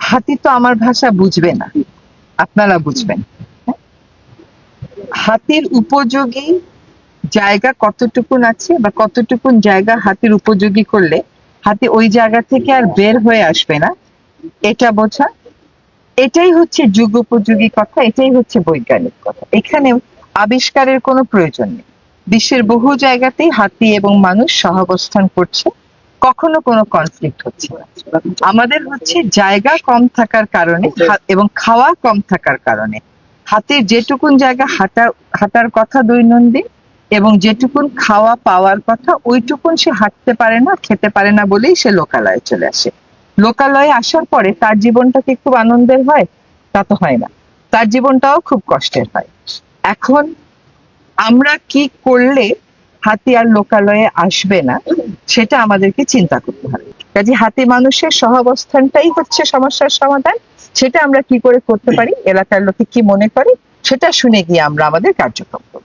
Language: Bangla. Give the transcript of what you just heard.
হাতি তো আমার ভাষা বুঝবে না, আপনারা বুঝবেন। হ্যাঁ? হাতির উপযোগী জায়গা কতটুকুন আছে বা কতটুকুন জায়গা হাতির উপযোগী করলে হাতি ওই জায়গা থেকে আর বের হয়ে আসবে না, এটা বোঝা, এটাই হচ্ছে যুগোপযোগী কথা, এটাই হচ্ছে বৈজ্ঞানিক কথা। এখানে আবিষ্কারের কোনো প্রয়োজন নেই। বিশ্বের বহু জায়গাতেই হাতি এবং মানুষ সহাবস্থান করছে, কখনো কোনো কনফ্লিক্ট হচ্ছে না। আমাদের হচ্ছে জায়গা কম থাকার কারণে এবং খাওয়া কম থাকার কারণে হাতির যেটুকুন জায়গা হাঁটার কথা দৈনন্দিন এবং যেটুকুন খাওয়া পাওয়ার কথা ওইটুকুন সে হাঁটতে পারে না, খেতে পারে না বলেই সে লোকালয়ে চলে আসে। লোকালয়ে আসার পরে তার জীবনটা কি খুব আনন্দের হয়? তা তো হয় না, তার জীবনটাও খুব কষ্টের হয়। এখন আমরা কি করলে হাতি আর লোকালয়ে আসবে না সেটা আমাদেরকে চিন্তা করতে হবে। কাজে হাতি মানুষের সহাবস্থানটাই হচ্ছে সমস্যার সমাধান। সেটা আমরা কি করে করতে পারি, এলাকার লোকে কি মনে করে সেটা শুনে গিয়ে আমরা আমাদের কার্যক্রম করব।